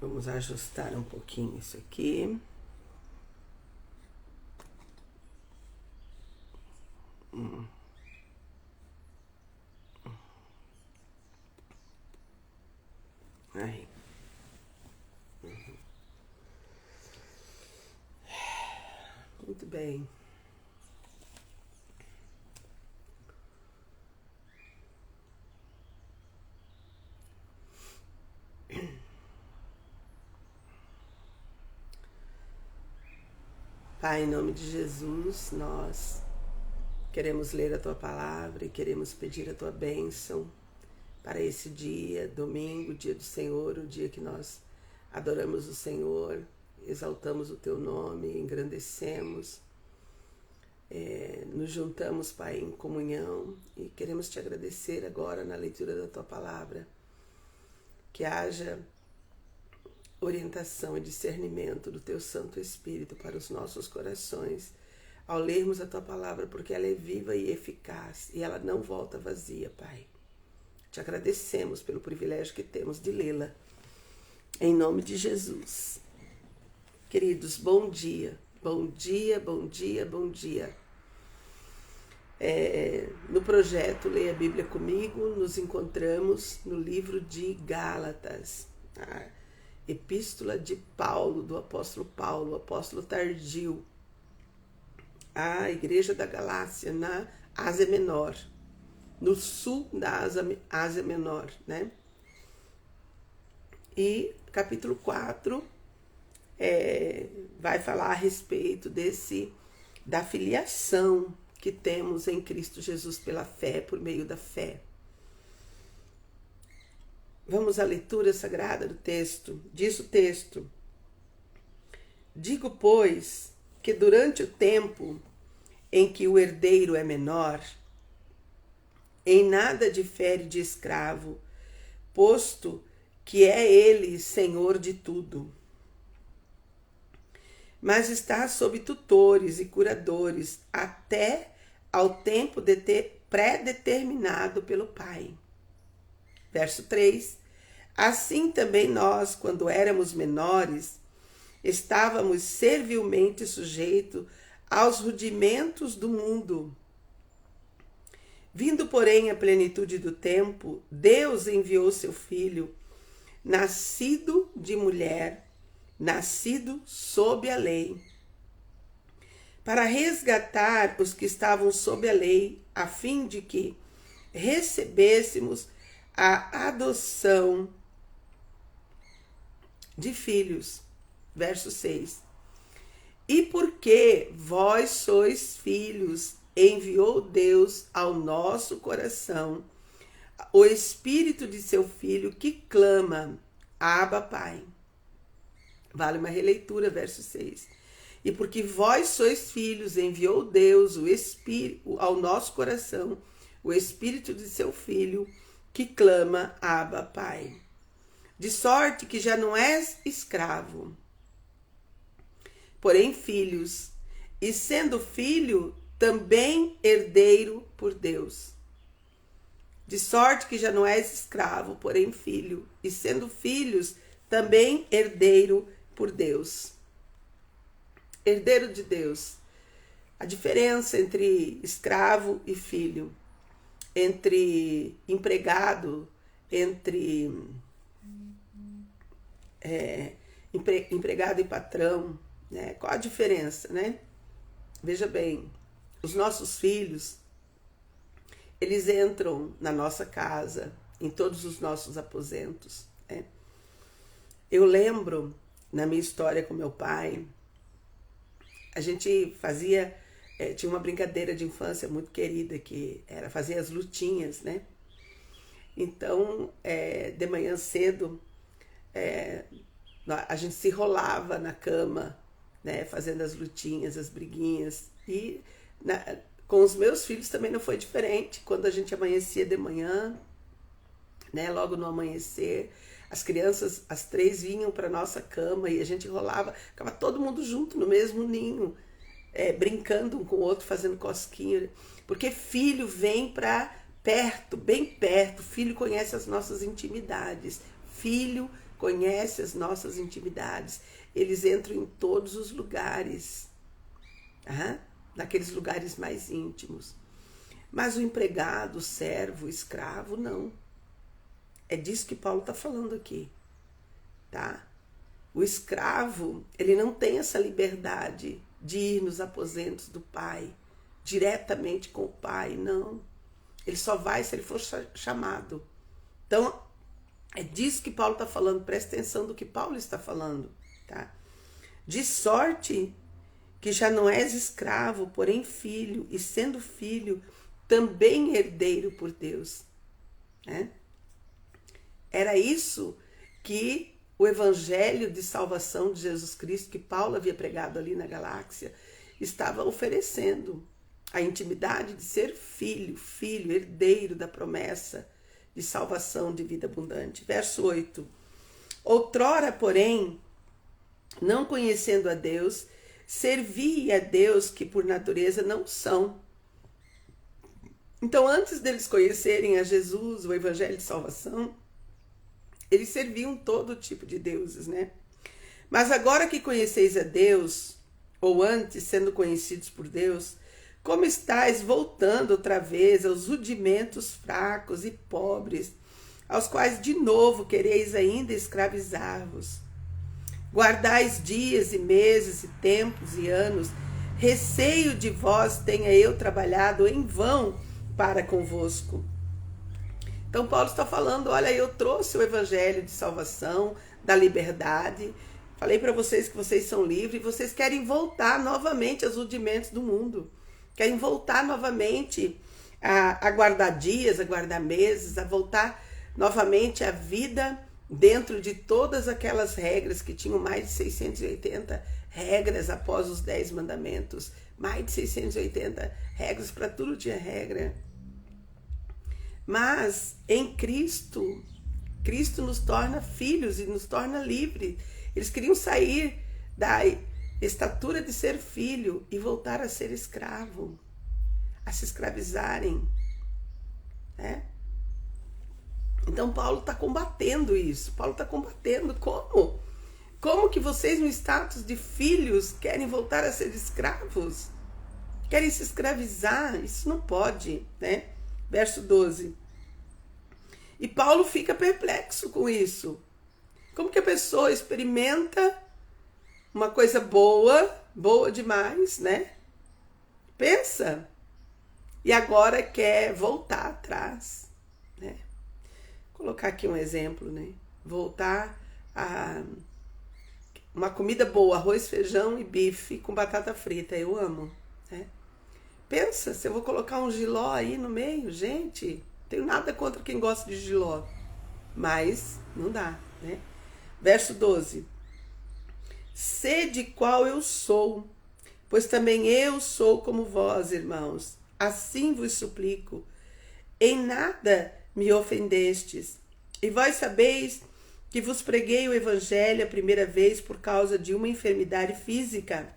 Vamos ajustar um pouquinho isso aqui. Aí. Muito bem. Pai, em nome de Jesus, nós queremos ler a Tua Palavra e queremos pedir a Tua bênção para esse dia, domingo, dia do Senhor, o dia que nós adoramos o Senhor, exaltamos o Teu nome, engrandecemos, nos juntamos, Pai, em comunhão e queremos Te agradecer agora na leitura da Tua Palavra, que haja orientação e discernimento do Teu Santo Espírito para os nossos corações ao lermos a Tua Palavra, porque ela é viva e eficaz e ela não volta vazia, Pai. Te agradecemos pelo privilégio que temos de lê-la, em nome de Jesus. Queridos, bom dia, bom dia, bom dia, bom dia. No projeto Leia a Bíblia Comigo, nos encontramos no livro de Gálatas, a Epístola de Paulo, do apóstolo Paulo, o apóstolo tardio, à Igreja da Galácia, na Ásia Menor, no sul da Ásia Menor, né? E capítulo 4 vai falar a respeito da filiação que temos em Cristo Jesus pela fé, por meio da fé. Vamos à leitura sagrada do texto. Diz o texto: digo, pois, que durante o tempo em que o herdeiro é menor, em nada difere de escravo, posto que é ele senhor de tudo. Mas está sob tutores e curadores até ao tempo pré-determinado pelo Pai. Verso 3. Assim também nós, quando éramos menores, estávamos servilmente sujeitos aos rudimentos do mundo. Vindo, porém, a plenitude do tempo, Deus enviou seu Filho, nascido de mulher, nascido sob a lei, para resgatar os que estavam sob a lei, a fim de que recebêssemos a adoção de filhos. Verso 6. E porque vós sois filhos, enviou Deus ao nosso coração o Espírito de seu Filho, que clama, Abba, Pai. Vale uma releitura, verso 6. E porque vós sois filhos, enviou Deus o Espírito ao nosso coração, o Espírito de seu Filho, que clama, Abba, Pai. De sorte que já não és escravo, porém filhos, e sendo filho, também herdeiro por Deus. De sorte que já não és escravo, porém filho, e sendo filhos, também herdeiro por Deus. Herdeiro de Deus. A diferença entre escravo e filho, entre empregado, entre empregado e patrão, né? Qual a diferença, né? Veja bem, os nossos filhos, eles entram na nossa casa, em todos os nossos aposentos, né? Eu lembro, na minha história com meu pai, a gente tinha uma brincadeira de infância muito querida, que era fazer as lutinhas, né? Então, de manhã cedo, a gente se rolava na cama, né, fazendo as lutinhas, as briguinhas. E com os meus filhos também não foi diferente. Quando a gente amanhecia de manhã, né, logo no amanhecer, as crianças, as 3 vinham para nossa cama e a gente rolava, ficava todo mundo junto no mesmo ninho, brincando um com o outro, fazendo cosquinha. Porque filho vem para perto, bem perto. Filho conhece as nossas intimidades. Filho conhece as nossas intimidades. Eles entram em todos os lugares, naqueles lugares mais íntimos. Mas o empregado, o servo, o escravo, não. É disso que Paulo está falando aqui, tá? O escravo, ele não tem essa liberdade de ir nos aposentos do pai, diretamente com o pai, não. Ele só vai se ele for chamado. Então, é disso que Paulo está falando. Presta atenção do que Paulo está falando, tá? De sorte que já não és escravo, porém filho, e sendo filho, também herdeiro por Deus, né? Era isso que o evangelho de salvação de Jesus Cristo, que Paulo havia pregado ali na Galáxia, estava oferecendo. A intimidade de ser filho, herdeiro da promessa de salvação de vida abundante. Verso 8. Outrora, porém, não conhecendo a Deus, servi a Deus que por natureza não são. Então, antes deles conhecerem a Jesus, o evangelho de salvação, eles serviam todo tipo de deuses, né? Mas agora que conheceis a Deus, ou antes sendo conhecidos por Deus, como estáis voltando outra vez aos rudimentos fracos e pobres, aos quais de novo quereis ainda escravizar-vos. Guardais dias e meses e tempos e anos, receio de vós tenha eu trabalhado em vão para convosco. Então Paulo está falando, olha, eu trouxe o evangelho de salvação, da liberdade, falei para vocês que vocês são livres e vocês querem voltar novamente aos rudimentos do mundo. Querem voltar novamente a guardar dias, a guardar meses, a voltar novamente à vida dentro de todas aquelas regras que tinham mais de 680 regras após os 10 mandamentos. Mais de 680 regras, para tudo tinha regra. Mas em Cristo, Cristo nos torna filhos e nos torna livres. Eles queriam sair da estatura de ser filho e voltar a ser escravo, a se escravizarem, né? Então Paulo está combatendo isso. Paulo está combatendo como? Como que vocês no status de filhos querem voltar a ser escravos? Querem se escravizar? Isso não pode, né? Verso 12. E Paulo fica perplexo com isso. Como que a pessoa experimenta uma coisa boa, boa demais, né? Pensa. E agora quer voltar atrás, né? Vou colocar aqui um exemplo, né? Voltar a uma comida boa, arroz, feijão e bife com batata frita. Eu amo, né? Pensa, se eu vou colocar um jiló aí no meio, gente, não tenho nada contra quem gosta de jiló, mas não dá, né? Verso 12. Sede qual eu sou, pois também eu sou como vós, irmãos. Assim vos suplico. Em nada me ofendestes. E vós sabeis que vos preguei o evangelho a primeira vez por causa de uma enfermidade física.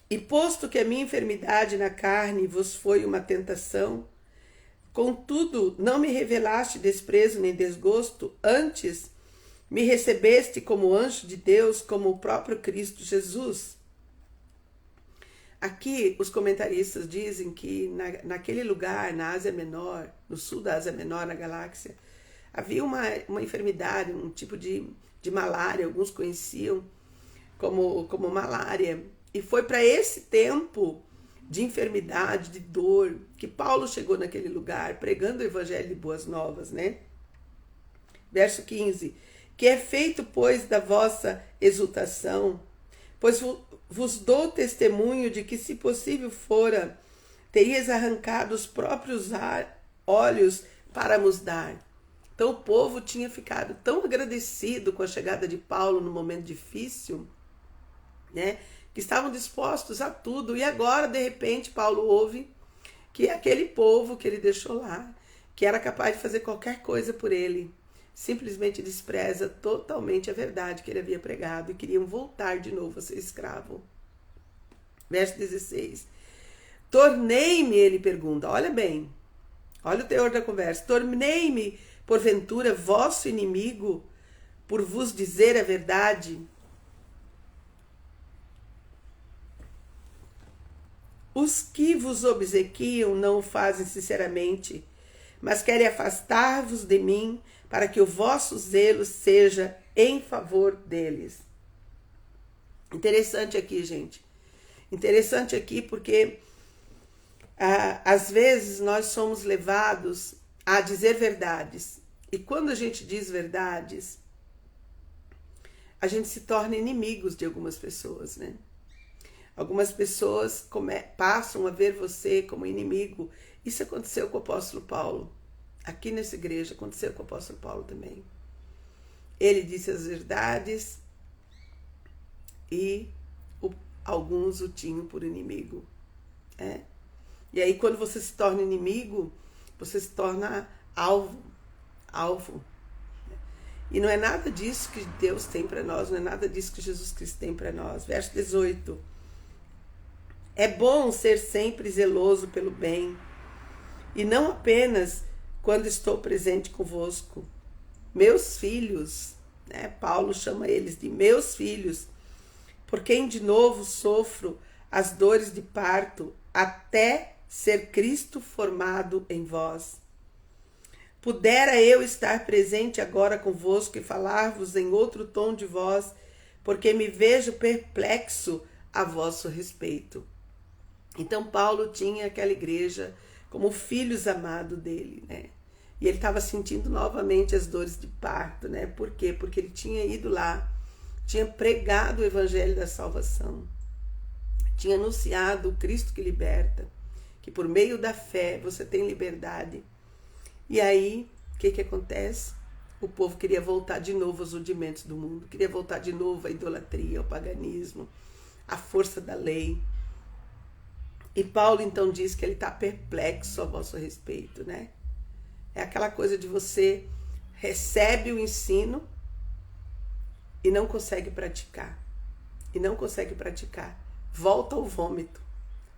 E posto que a minha enfermidade na carne vos foi uma tentação, contudo não me revelaste desprezo nem desgosto, antes me recebeste como anjo de Deus, como o próprio Cristo Jesus. Aqui os comentaristas dizem que naquele lugar, na Ásia Menor, no sul da Ásia Menor, na Galáxia, havia uma enfermidade, um tipo de malária, alguns conheciam como malária. E foi para esse tempo de enfermidade, de dor, que Paulo chegou naquele lugar, pregando o evangelho de boas novas, né? Verso 15. Que é feito, pois, da vossa exultação, pois vos dou testemunho de que, se possível fora, terias arrancado os próprios olhos para nos dar. Então o povo tinha ficado tão agradecido com a chegada de Paulo no momento difícil, né, que estavam dispostos a tudo. E agora, de repente, Paulo ouve que aquele povo que ele deixou lá, que era capaz de fazer qualquer coisa por ele, simplesmente despreza totalmente a verdade que ele havia pregado e queriam voltar de novo a ser escravo. Verso 16. Tornei-me, ele pergunta, olha bem, olha o teor da conversa, tornei-me porventura, vosso inimigo, por vos dizer a verdade? Os que vos obsequiam não o fazem sinceramente, mas querem afastar-vos de mim, para que o vosso zelo seja em favor deles. Interessante aqui, gente. Interessante aqui porque às vezes nós somos levados a dizer verdades. E quando a gente diz verdades, a gente se torna inimigos de algumas pessoas, né? Algumas pessoas passam a ver você como inimigo. Isso aconteceu com o apóstolo Paulo. Aqui nessa igreja aconteceu com o apóstolo Paulo também. Ele disse as verdades e alguns o tinham por inimigo. E aí quando você se torna inimigo, você se torna alvo. E não é nada disso que Deus tem para nós, não é nada disso que Jesus Cristo tem para nós. Verso 18. É bom ser sempre zeloso pelo bem, e não apenas quando estou presente convosco. Meus filhos, né? Paulo chama eles de meus filhos, por quem de novo sofro as dores de parto, até ser Cristo formado em vós. Pudera eu estar presente agora convosco e falar-vos em outro tom de voz, porque me vejo perplexo a vosso respeito. Então Paulo tinha aquela igreja como filhos amados dele, né? E ele estava sentindo novamente as dores de parto, né? Por quê? Porque ele tinha ido lá, tinha pregado o evangelho da salvação, tinha anunciado o Cristo que liberta, que por meio da fé você tem liberdade. E aí, o que acontece? O povo queria voltar de novo aos rudimentos do mundo, queria voltar de novo à idolatria, ao paganismo, à força da lei. E Paulo então diz que ele está perplexo a vosso respeito, né? É aquela coisa de você recebe o ensino e não consegue praticar. E não consegue praticar. Volta ao vômito.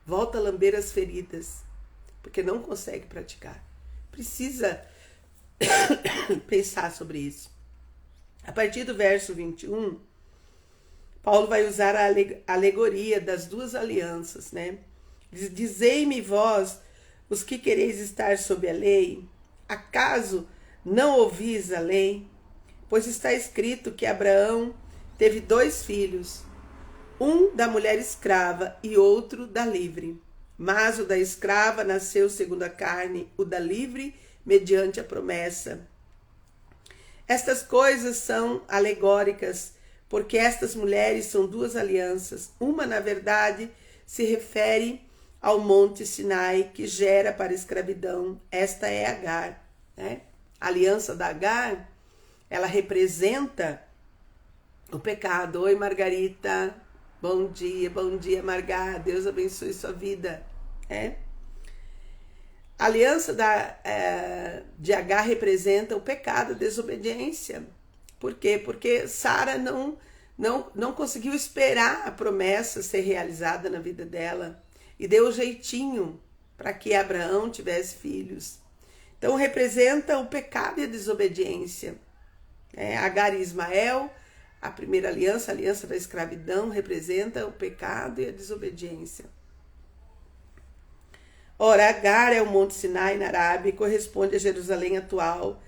Volta a lamber as feridas. Porque não consegue praticar. Precisa pensar sobre isso. A partir do verso 21, Paulo vai usar a alegoria das duas alianças, né? Dizei-me vós, os que quereis estar sob a lei, acaso não ouvis a lei? Pois está escrito que Abraão teve 2 filhos, um da mulher escrava e outro da livre. Mas o da escrava nasceu segundo a carne, o da livre mediante a promessa. Estas coisas são alegóricas, porque estas mulheres são 2 alianças. Uma, na verdade, se refere ao monte Sinai, que gera para a escravidão. Esta é Agar, né? A aliança da Agar, ela representa o pecado. Oi, Margarita. Bom dia, Margar. Deus abençoe sua vida. A aliança de Agar representa o pecado, a desobediência. Por quê? Porque Sara não conseguiu esperar a promessa ser realizada na vida dela. E deu um jeitinho para que Abraão tivesse filhos. Então representa o pecado e a desobediência. Agar e Ismael, a primeira aliança, a aliança da escravidão, representa o pecado e a desobediência. Ora, Agar é o Monte Sinai na Arábia e corresponde a Jerusalém atual,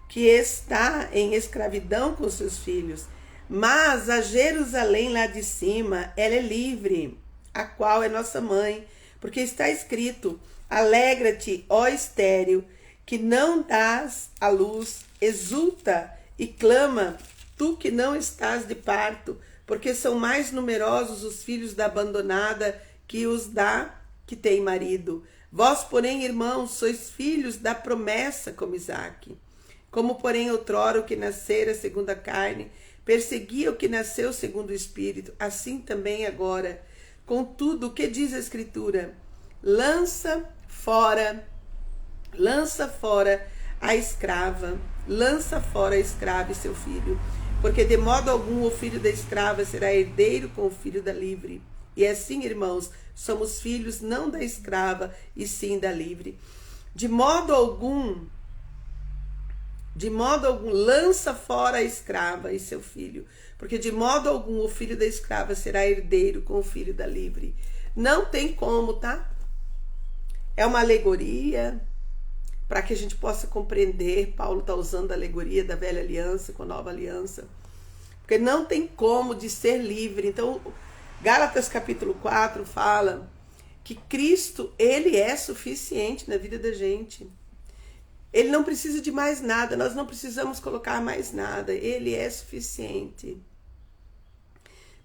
que está em escravidão com seus filhos. Mas a Jerusalém lá de cima, ela é livre, a qual é nossa mãe, porque está escrito: alegra-te, ó estéril, que não dás à luz, exulta e clama, tu que não estás de parto, porque são mais numerosos os filhos da abandonada que os da que tem marido. Vós, porém, irmãos, sois filhos da promessa como Isaque. Como, porém, outrora o que nascera segundo a carne perseguia o que nasceu segundo o Espírito, assim também agora. Contudo, o que diz a Escritura? Lança fora a escrava e seu filho, porque de modo algum o filho da escrava será herdeiro com o filho da livre. E assim, irmãos, somos filhos não da escrava, e sim da livre. De modo algum De modo algum, lança fora a escrava e seu filho, porque de modo algum o filho da escrava será herdeiro com o filho da livre. Não tem como, tá? É uma alegoria para que a gente possa compreender. Paulo está usando a alegoria da velha aliança com a nova aliança, porque não tem como de ser livre. Então, Gálatas capítulo 4 fala que Cristo, ele é suficiente na vida da gente. Ele não precisa de mais nada, nós não precisamos colocar mais nada, ele é suficiente.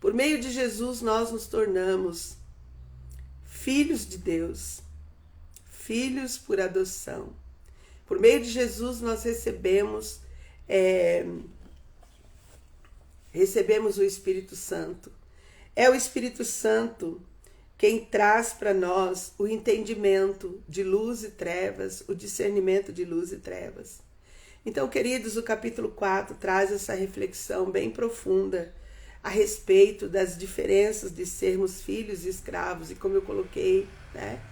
Por meio de Jesus nós nos tornamos filhos de Deus, filhos por adoção. Por meio de Jesus nós recebemos o Espírito Santo. É o Espírito Santo quem traz para nós o entendimento de luz e trevas, o discernimento de luz e trevas. Então, queridos, o capítulo 4 traz essa reflexão bem profunda a respeito das diferenças de sermos filhos e escravos. E como eu coloquei, né?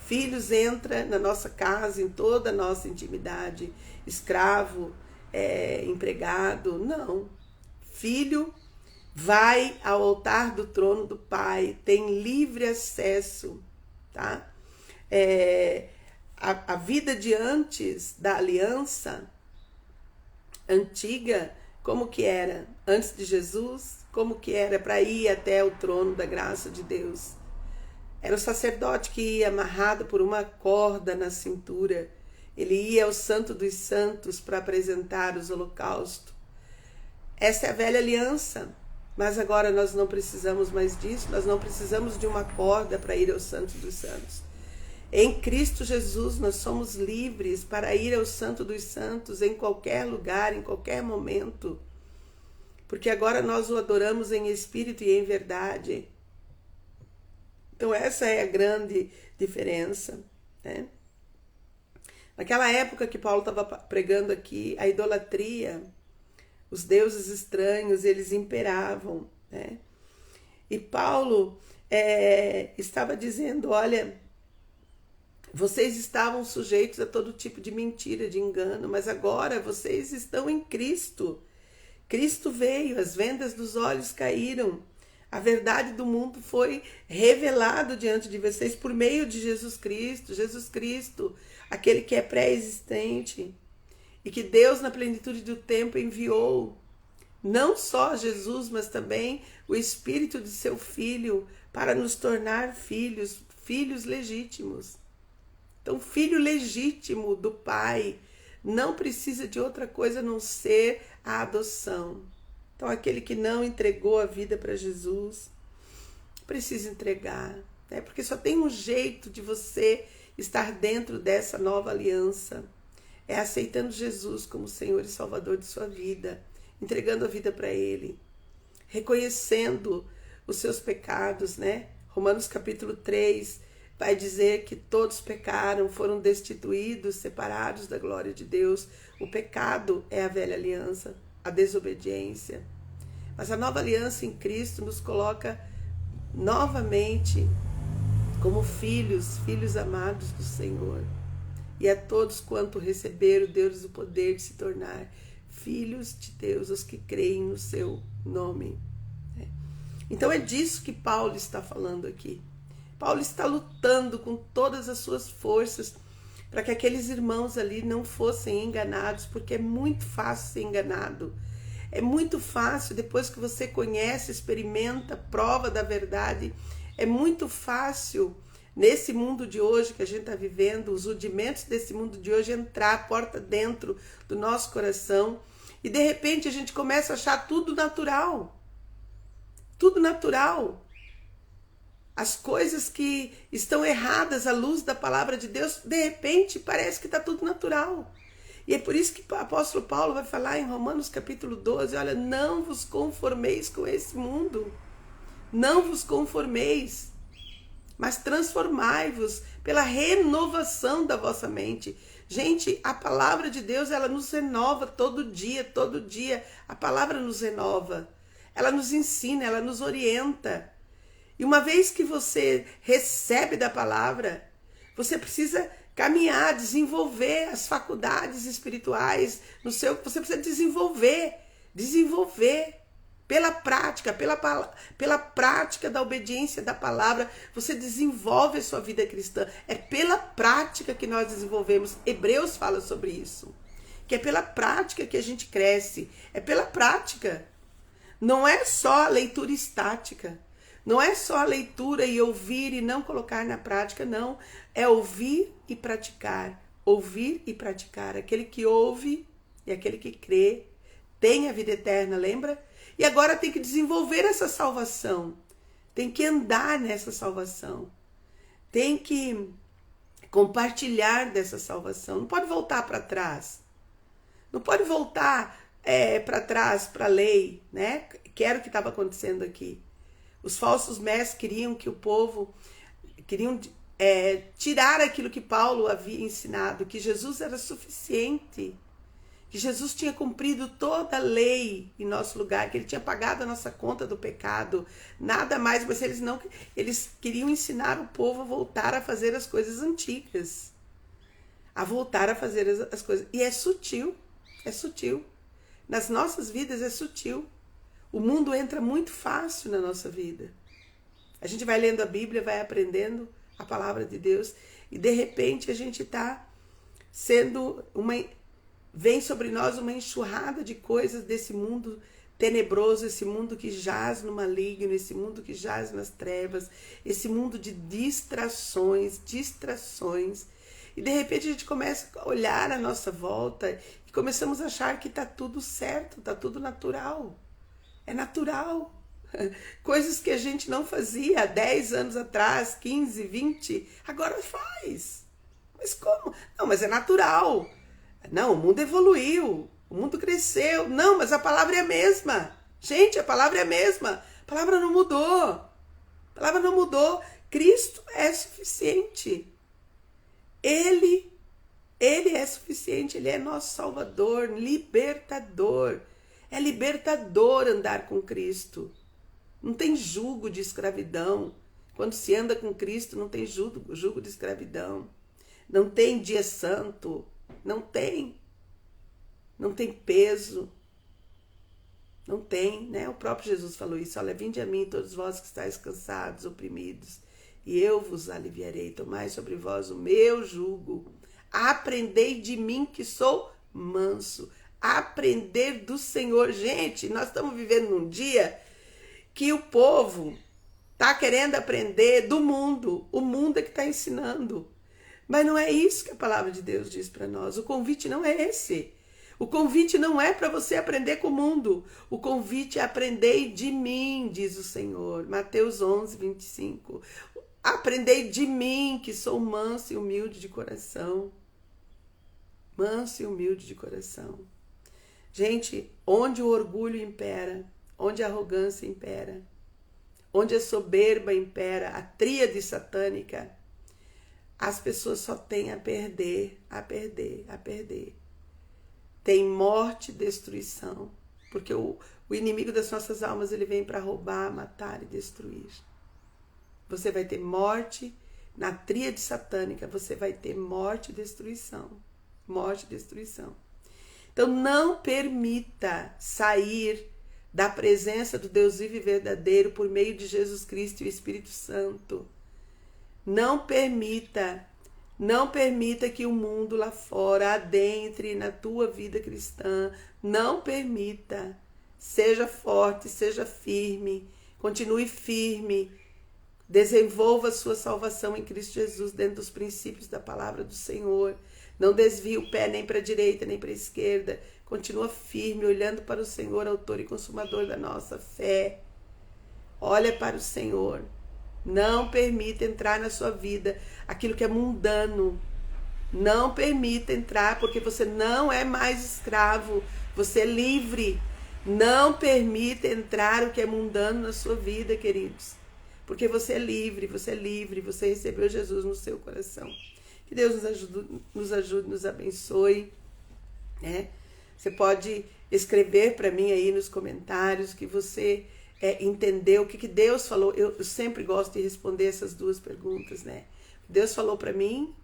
Filhos entra na nossa casa, em toda a nossa intimidade. Escravo, empregado, não. Filho vai ao altar do trono do Pai, tem livre acesso, tá? A vida de antes da aliança antiga, como que era? Antes de Jesus, como que era para ir até o trono da graça de Deus? Era o sacerdote que ia amarrado por uma corda na cintura. Ele ia ao Santo dos Santos para apresentar os holocaustos. Essa é a velha aliança. Mas agora nós não precisamos mais disso, nós não precisamos de uma corda para ir ao Santo dos Santos. Em Cristo Jesus nós somos livres para ir ao Santo dos Santos em qualquer lugar, em qualquer momento. Porque agora nós o adoramos em espírito e em verdade. Então essa é a grande diferença, né? Naquela época que Paulo estava pregando aqui, a idolatria, os deuses estranhos, eles imperavam, né? E Paulo estava dizendo, olha, vocês estavam sujeitos a todo tipo de mentira, de engano, mas agora vocês estão em Cristo. Cristo veio, as vendas dos olhos caíram, a verdade do mundo foi revelado diante de vocês por meio de Jesus Cristo, aquele que é pré-existente. E que Deus, na plenitude do tempo, enviou não só Jesus, mas também o Espírito de seu Filho para nos tornar filhos legítimos. Então, filho legítimo do Pai não precisa de outra coisa a não ser a adoção. Então, aquele que não entregou a vida para Jesus, precisa entregar, né? Porque só tem um jeito de você estar dentro dessa nova aliança. É aceitando Jesus como Senhor e Salvador de sua vida, entregando a vida para Ele, reconhecendo os seus pecados, né? Romanos capítulo 3 vai dizer que todos pecaram, foram destituídos, separados da glória de Deus. O pecado é a velha aliança, a desobediência. Mas a nova aliança em Cristo nos coloca novamente como filhos amados do Senhor. E a todos quanto receberam, deu-lhes o poder de se tornar filhos de Deus, os que creem no seu nome. Então é disso que Paulo está falando aqui. Paulo está lutando com todas as suas forças para que aqueles irmãos ali não fossem enganados, porque é muito fácil ser enganado. É muito fácil, depois que você conhece, experimenta, prova da verdade, é muito fácil nesse mundo de hoje que a gente está vivendo, os rudimentos desse mundo de hoje, entrar a porta dentro do nosso coração e de repente a gente começa a achar tudo natural. Tudo natural. As coisas que estão erradas à luz da palavra de Deus, de repente parece que está tudo natural. E é por isso que o apóstolo Paulo vai falar em Romanos capítulo 12, olha, não vos conformeis com esse mundo. Não vos conformeis, mas transformai-vos pela renovação da vossa mente. Gente, a palavra de Deus, ela nos renova todo dia. A palavra nos renova. Ela nos ensina, ela nos orienta. E uma vez que você recebe da palavra, você precisa caminhar, desenvolver as faculdades espirituais no seu, você precisa desenvolver pela prática, pela prática da obediência da palavra, você desenvolve a sua vida cristã. É pela prática que nós desenvolvemos. Hebreus fala sobre isso, que é pela prática que a gente cresce, é pela prática. Não é só a leitura estática, não é só a leitura e ouvir e não colocar na prática, não. É ouvir e praticar, ouvir e praticar. Aquele que ouve e aquele que crê tem a vida eterna, lembra? E agora tem que desenvolver essa salvação, tem que andar nessa salvação, tem que compartilhar dessa salvação. Não pode voltar para trás, não pode voltar para trás, para a lei, né? Que era o que estava acontecendo aqui. Os falsos mestres queriam que o povo, tirar aquilo que Paulo havia ensinado, que Jesus era suficiente, que Jesus tinha cumprido toda a lei em nosso lugar, que ele tinha pagado a nossa conta do pecado, nada mais, mas eles queriam ensinar o povo a voltar a fazer as coisas antigas, a voltar a fazer as coisas, e é sutil, nas nossas vidas é sutil, o mundo entra muito fácil na nossa vida, a gente vai lendo a Bíblia, vai aprendendo a palavra de Deus, e de repente a gente está sendo vem sobre nós uma enxurrada de coisas desse mundo tenebroso, esse mundo que jaz no maligno, esse mundo que jaz nas trevas, esse mundo de distrações, e de repente a gente começa a olhar à nossa volta e começamos a achar que está tudo certo, está tudo natural, é natural, coisas que a gente não fazia há 10 anos atrás, 15, 20, agora faz, mas como? Não, mas é natural. Não, o mundo evoluiu, o mundo cresceu. Não, mas a palavra é a mesma. Gente, a palavra é a mesma. A palavra não mudou. A palavra não mudou. Cristo é suficiente. Ele é suficiente. Ele é nosso Salvador, libertador. É libertador andar com Cristo. Não tem jugo de escravidão. Quando se anda com Cristo, não tem jugo de escravidão. Não tem dia santo. Não tem peso, não tem, né? O próprio Jesus falou isso, olha, vinde a mim todos vós que estáis cansados, oprimidos, e eu vos aliviarei, tomai sobre vós o meu jugo, aprendei de mim que sou manso, aprender do Senhor. Gente, nós estamos vivendo num dia que o povo está querendo aprender do mundo, o mundo é que está ensinando. Mas não é isso que a palavra de Deus diz para nós. O convite não é esse. O convite não é para você aprender com o mundo. O convite é aprendei de mim, diz o Senhor. Mateus 11, 25. Aprendei de mim, que sou manso e humilde de coração. Manso e humilde de coração. Gente, onde o orgulho impera, onde a arrogância impera, onde a soberba impera, a tríade satânica, as pessoas só têm a perder. Tem morte e destruição. Porque o inimigo das nossas almas, ele vem para roubar, matar e destruir. Você vai ter morte, na tríade satânica, você vai ter morte e destruição. Morte e destruição. Então não permita sair da presença do Deus vivo e verdadeiro por meio de Jesus Cristo e o Espírito Santo. Não permita que o mundo lá fora adentre na tua vida cristã. Não permita. Seja forte, seja firme, continue firme. Desenvolva a sua salvação em Cristo Jesus dentro dos princípios da palavra do Senhor. Não desvie o pé nem para a direita nem para a esquerda. Continua firme, olhando para o Senhor, autor e consumador da nossa fé. Olha para o Senhor. Não permita entrar na sua vida aquilo que é mundano. Não permita entrar, porque você não é mais escravo, você é livre. Não permita entrar o que é mundano na sua vida, queridos. Porque você é livre, você recebeu Jesus no seu coração. Que Deus nos ajude, nos abençoe, né? Você pode escrever para mim aí nos comentários que você entendeu o que Deus falou. Eu sempre gosto de responder essas duas perguntas, né? Deus falou para mim,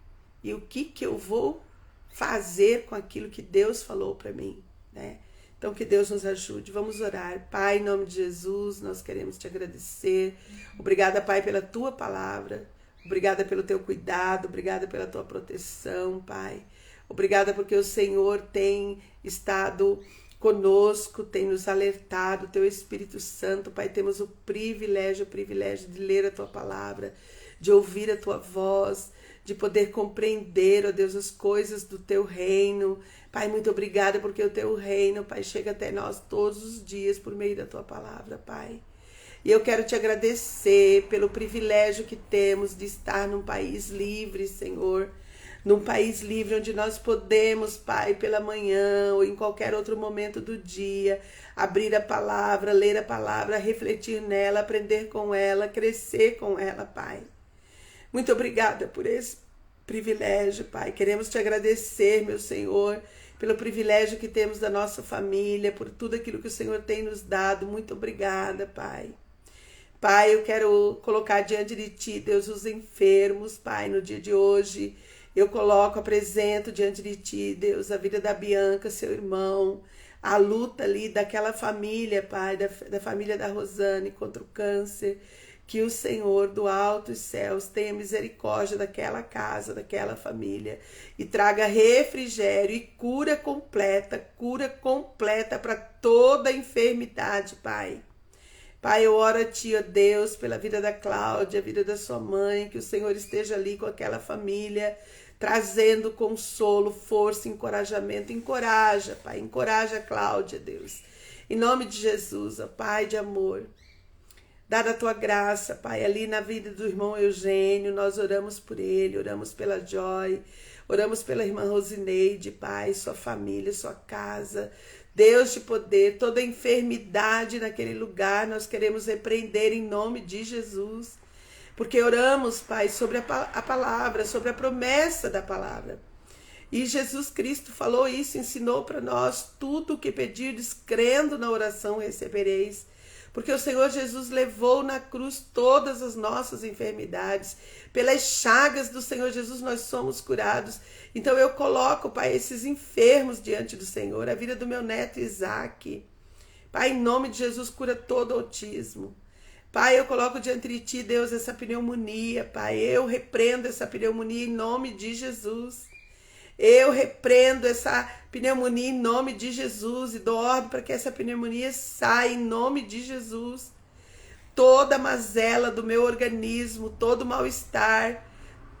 e o que eu vou fazer com aquilo que Deus falou para mim, né? Então, que Deus nos ajude. Vamos orar. Pai, em nome de Jesus, nós queremos te agradecer. Obrigada, Pai, pela tua palavra. Obrigada pelo teu cuidado. Obrigada pela tua proteção, Pai. Obrigada porque o Senhor tem estado conosco, tem nos alertado. Teu Espírito Santo, Pai, temos o privilégio de ler a tua palavra, de ouvir a tua voz, de poder compreender, ó Deus, as coisas do teu reino. Pai, muito obrigada porque o teu reino, Pai, chega até nós todos os dias por meio da tua palavra, Pai. E eu quero te agradecer pelo privilégio que temos de estar num país livre, Senhor. Num país livre onde nós podemos, Pai, pela manhã ou em qualquer outro momento do dia, abrir a palavra, ler a palavra, refletir nela, aprender com ela, crescer com ela, Pai. Muito obrigada por esse privilégio, Pai. Queremos te agradecer, meu Senhor, pelo privilégio que temos da nossa família, por tudo aquilo que o Senhor tem nos dado. Muito obrigada, Pai. Pai, eu quero colocar diante de Ti, Deus, os enfermos, Pai, no dia de hoje. Eu apresento diante de Ti, Deus, a vida da Bianca, seu irmão, a luta ali daquela família, Pai, da família da Rosane contra o câncer. Que o Senhor do alto dos céus tenha misericórdia daquela casa, daquela família e traga refrigério e cura completa para toda enfermidade, Pai. Pai, eu oro a Ti, ó Deus, pela vida da Cláudia, a vida da sua mãe, que o Senhor esteja ali com aquela família, trazendo consolo, força, encorajamento. Encoraja, Pai, encoraja a Cláudia, Deus. Em nome de Jesus, ó Pai de amor. Dada a tua graça, Pai, ali na vida do irmão Eugênio, nós oramos por ele, oramos pela Joy, oramos pela irmã Rosineide, Pai, sua família, sua casa. Deus de poder, toda enfermidade naquele lugar, nós queremos repreender em nome de Jesus. Porque oramos, Pai, sobre a palavra, sobre a promessa da palavra. E Jesus Cristo falou isso, ensinou para nós: tudo o que pedirdes, crendo na oração, recebereis. Porque o Senhor Jesus levou na cruz todas as nossas enfermidades. Pelas chagas do Senhor Jesus nós somos curados. Então eu coloco, Pai, esses enfermos diante do Senhor. A vida do meu neto Isaac. Pai, em nome de Jesus, cura todo autismo. Pai, eu coloco diante de Ti, Deus, essa pneumonia. Pai, eu repreendo essa pneumonia em nome de Jesus. Eu repreendo essa pneumonia em nome de Jesus e dou ordem para que essa pneumonia saia em nome de Jesus. Toda mazela do meu organismo, todo mal-estar,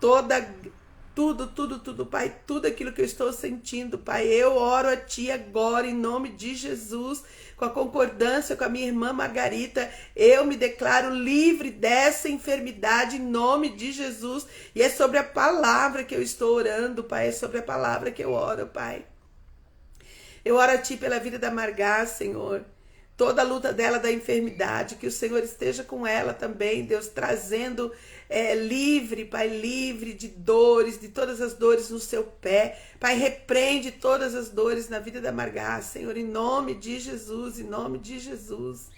tudo, Pai, tudo aquilo que eu estou sentindo, Pai, eu oro a Ti agora em nome de Jesus, com a concordância com a minha irmã Margarita, eu me declaro livre dessa enfermidade em nome de Jesus, e é sobre a palavra que eu estou orando, Pai, é sobre a palavra que eu oro, Pai. Eu oro a Ti pela vida da Margá, Senhor, toda a luta dela da enfermidade, que o Senhor esteja com ela também, Deus, trazendo livre, Pai, livre de dores, de todas as dores no seu pé. Pai, repreende todas as dores na vida da Margá, Senhor, em nome de Jesus, em nome de Jesus.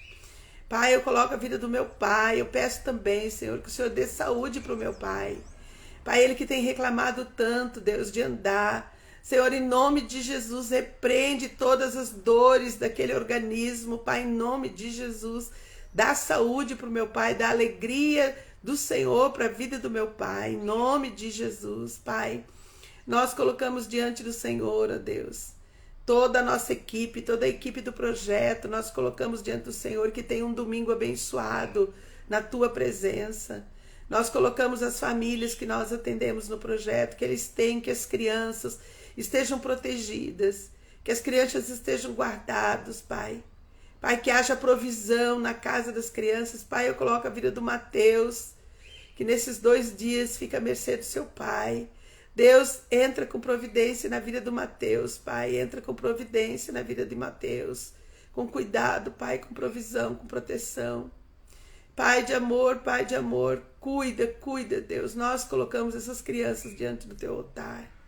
Pai, eu coloco a vida do meu pai, eu peço também, Senhor, que o Senhor dê saúde para o meu pai. Pai, ele que tem reclamado tanto, Deus, de andar. Senhor, em nome de Jesus, repreende todas as dores daquele organismo, Pai, em nome de Jesus. Dá saúde para o meu pai, dá alegria do Senhor para a vida do meu pai, em nome de Jesus, Pai. Nós colocamos diante do Senhor, ó Deus, toda a nossa equipe, toda a equipe do projeto, nós colocamos diante do Senhor, que tenha um domingo abençoado na Tua presença. Nós colocamos as famílias que nós atendemos no projeto, que eles tenham, que as crianças estejam protegidas, que as crianças estejam guardadas, Pai. Pai, que haja provisão na casa das crianças. Pai, eu coloco a vida do Mateus, que nesses 2 dias fica à mercê do seu pai. Deus, entra com providência na vida do Mateus, Pai. Entra com providência na vida de Mateus. Com cuidado, Pai, com provisão, com proteção. Pai de amor, cuida, Deus. Nós colocamos essas crianças diante do Teu altar.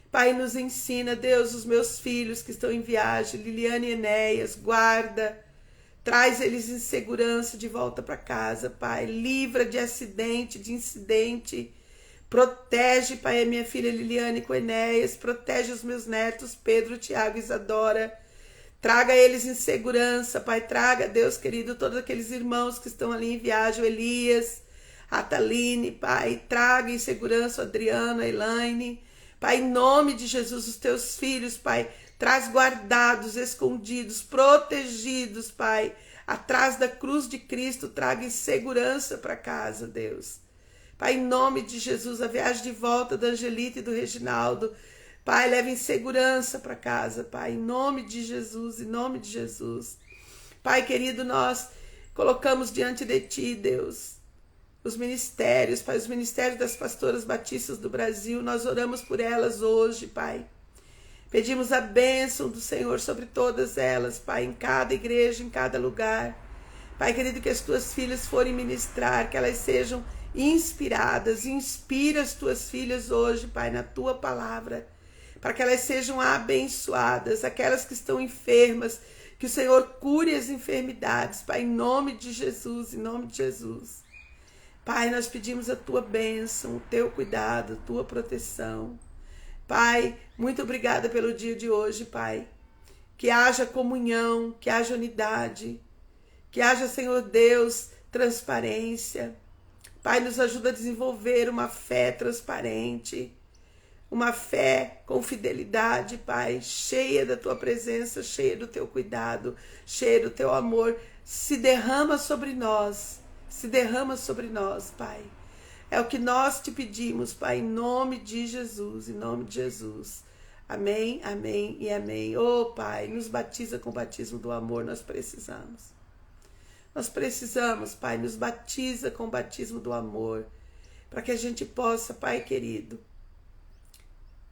Pai, nos ensina, Deus, os meus filhos que estão em viagem, Liliane e Enéas, guarda, traz eles em segurança de volta para casa, Pai. Livra de acidente, de incidente. Protege, Pai, a minha filha Liliane com Enéas. Protege os meus netos, Pedro, Tiago e Isadora. Traga eles em segurança, Pai. Traga, Deus querido, todos aqueles irmãos que estão ali em viagem, o Elias, a Thaline, Pai. Traga em segurança o Adriano, a Elaine. Pai, em nome de Jesus, os teus filhos, Pai, traz guardados, escondidos, protegidos, Pai. Atrás da cruz de Cristo, traga em segurança para casa, Deus. Pai, em nome de Jesus, a viagem de volta da Angelita e do Reginaldo, Pai, leve em segurança para casa, Pai, em nome de Jesus, em nome de Jesus. Pai querido, nós colocamos diante de Ti, Deus, os ministérios, Pai, os ministérios das pastoras batistas do Brasil, nós oramos por elas hoje, Pai. Pedimos a bênção do Senhor sobre todas elas, Pai, em cada igreja, em cada lugar. Pai querido, que as Tuas filhas forem ministrar, que elas sejam inspiradas. Inspira as Tuas filhas hoje, Pai, na Tua palavra, para que elas sejam abençoadas, aquelas que estão enfermas, que o Senhor cure as enfermidades, Pai, em nome de Jesus, em nome de Jesus. Pai, nós pedimos a Tua bênção, o Teu cuidado, a Tua proteção. Pai, muito obrigada pelo dia de hoje, Pai. Que haja comunhão, que haja unidade, que haja, Senhor Deus, transparência. Pai, nos ajuda a desenvolver uma fé transparente, uma fé com fidelidade, Pai, cheia da Tua presença, cheia do Teu cuidado, cheia do Teu amor. Se derrama sobre nós, Pai. É o que nós Te pedimos, Pai, em nome de Jesus, em nome de Jesus. Amém, amém e amém. Oh, Pai, nos batiza com o batismo do amor, nós precisamos. Nós precisamos, Pai, nos batiza com o batismo do amor, para que a gente possa, Pai querido,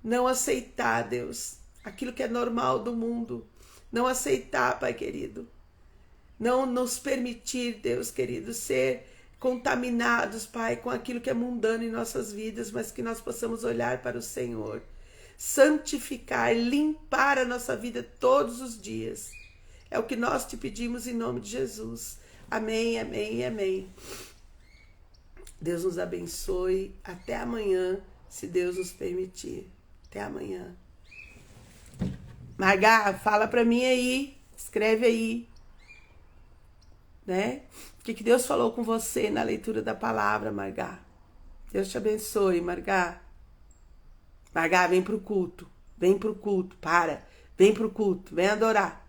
não aceitar, Deus, aquilo que é normal do mundo, não aceitar, Pai querido, não nos permitir, Deus querido, ser contaminados, Pai, com aquilo que é mundano em nossas vidas, mas que nós possamos olhar para o Senhor, santificar, limpar a nossa vida todos os dias. É o que nós Te pedimos em nome de Jesus. Amém, amém e amém. Deus nos abençoe. Até amanhã, se Deus nos permitir. Até amanhã. Marga, fala para mim aí. Escreve aí. Né? O que Deus falou com você na leitura da palavra, Marga? Deus te abençoe, Marga. Marga, vem pro culto. Vem pro culto. Vem pro culto. Vem adorar.